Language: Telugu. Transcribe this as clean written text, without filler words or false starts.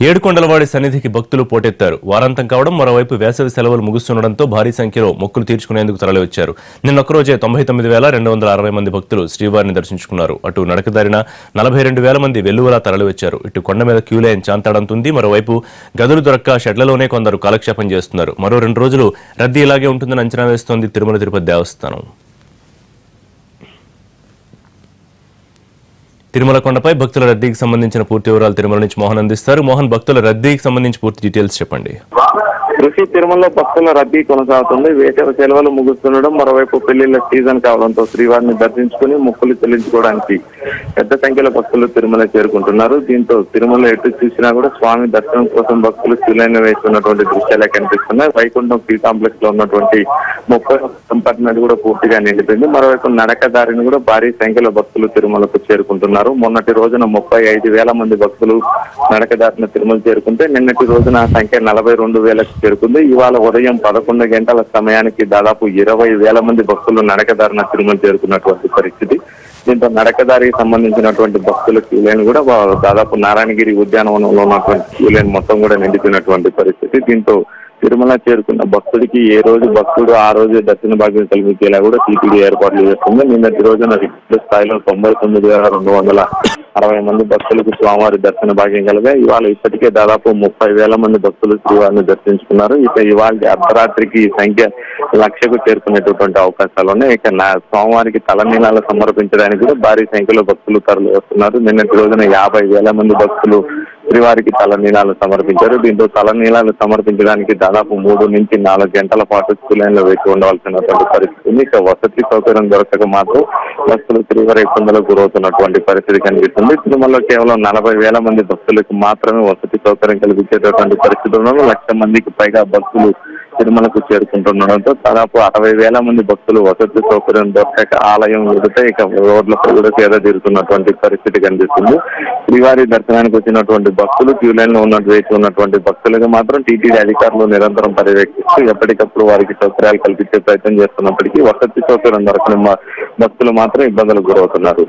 ఏడుకొండలవాడి సన్నిధికి భక్తులు పోటెత్తారు. వారాంతం కావడం, మరోవైపు వేసవి సెలవులు ముగుస్తుండటంతో భారీ సంఖ్యలో మొక్కులు తీర్చుకునేందుకు తరలివచ్చారు. నిన్నొక్కరోజే 99,260 మంది భక్తులు శ్రీవారిని దర్శించుకున్నారు. అటు నడకదారిన 42,000 మంది వెల్లువలా తరలివచ్చారు. ఇటు కొండ మీద క్యూ లైన్ చాంతాడంతుంది. మరోవైపు గదులు దొరక్క షెడ్లలోనే కొందరు కాలక్షేపం చేస్తున్నారు. మరో 2 రోజులు రద్దీ ఇలాగే ఉంటుందని అంచనా వేస్తోంది తిరుమల తిరుపతి దేవస్థానం. తిరుమల కొండపై భక్తుల రద్దీకి సంబంధించిన పూర్తి వివరాలు తిరుమల నుంచి మోహన్ అందిస్తారు. మోహన్, భక్తుల రద్దీకి సంబంధించి పూర్తి డీటెయిల్స్ చెప్పండి. తిరుమలలో భక్తుల రద్దీ కొనసాగుతుంది. వేసవి సెలవులు ముగుస్తుండడం, మరోవైపు పెళ్లిళ్ల సీజన్ కావడంతో శ్రీవారిని దర్శించుకుని మొక్కులు చెల్లించుకోవడానికి పెద్ద సంఖ్యలో భక్తులు తిరుమల చేరుకుంటున్నారు. దీంతో తిరుమల ఎటు చూసినా కూడా స్వామి దర్శనం కోసం భక్తులు క్యూలైన్ వేస్తున్నటువంటి దృశ్యాలే కనిపిస్తున్నాయి. వైకుంఠం క్యూ కాంప్లెక్స్ లో ఉన్నటువంటి 30 కంపార్ట్మెంట్ కూడా పూర్తిగా నిండిపోయింది. మరోవైపు నడక దారిని కూడా భారీ సంఖ్యలో భక్తులు తిరుమలకు చేరుకుంటున్నారు. మొన్నటి రోజున 35,000 మంది భక్తులు నడక దారిన తిరుమల చేరుకుంటే నిన్నటి రోజున ఆ సంఖ్య 42,000కు చేరుకుంది. ఇవాళ ఉదయం 11 గంటల సమయానికి దాదాపు 20,000 మంది భక్తులు నడకదారిన తిరుమల చేరుకున్నటువంటి పరిస్థితి. దీంతో నడకదారికి సంబంధించినటువంటి భక్తుల క్యూ లైన్ కూడా దాదాపు నారాయణగిరి ఉద్యానవనంలో ఉన్నటువంటి క్యూ లైన్ మొత్తం కూడా నిండిపోయినటువంటి పరిస్థితి. దీంతో తిరుమల చేరుకున్న భక్తుడికి ఏ రోజు భక్తుడు ఆ రోజు దర్శన భాగ్యం కల్పించేలా కూడా టీటీడీ ఏర్పాట్లు చేస్తుంది. నిన్నటి రోజున రికార్డు స్థాయిలో 99,260 మంది భక్తులకు స్వామివారి దర్శన భాగ్యం కలిగా ఇవాళ ఇప్పటికే దాదాపు 30,000 మంది భక్తులు శ్రీవారిని దర్శించుకున్నారు. ఇక ఇవాళ అర్ధరాత్రికి ఈ సంఖ్య 1,00,000కు చేరుకునేటటువంటి అవకాశాలు ఉన్నాయి. ఇక స్వామివారికి తలనీలాలు సమర్పించడానికి కూడా భారీ సంఖ్యలో భక్తులు తరలి వస్తున్నారు. నిన్నటి రోజున 50,000 మంది భక్తులు శ్రీవారికి తలనీలాలు సమర్పించారు. దీంతో తలనీలాలు సమర్పించడానికి దాదాపు 3 నుంచి 4 గంటల పాటు క్యూ లైన్ లో వేచి ఉండవలసినటువంటి పరిస్థితి. ఇక వసతి సౌకర్యం దొరకక మాత్రం భక్తులు తీవ్ర ఇబ్బందులకు గురవుతున్నటువంటి పరిస్థితి కనిపిస్తుంది. తిరుమలలో కేవలం 40,000 మంది భక్తులకు మాత్రమే వసతి సౌకర్యం కల్పించేటటువంటి పరిస్థితుల్లో 1,00,000 మందికి పైగా భక్తులు తిరుమలకు చేరుకుంటుండడంతో దాదాపు 60,000 మంది భక్తులు వసతి సౌకర్యం దొరకక ఆలయం ఎదుట ఇక రోడ్లపై కూడా సేద తీరుతున్నటువంటి పరిస్థితి కనిపిస్తుంది. శ్రీవారి దర్శనానికి వచ్చినటువంటి భక్తులు క్యూ లైన్ లో వేచి ఉన్నటువంటి భక్తులకు మాత్రం టీటీడీ అధికారులు నిరంతరం పర్యవేక్షిస్తూ ఎప్పటికప్పుడు వారికి సౌకర్యాలు కల్పించే ప్రయత్నం చేస్తున్నప్పటికీ వసతి సౌకర్యం దొరకని భక్తులు మాత్రం ఇబ్బందులకు గురవుతున్నారు.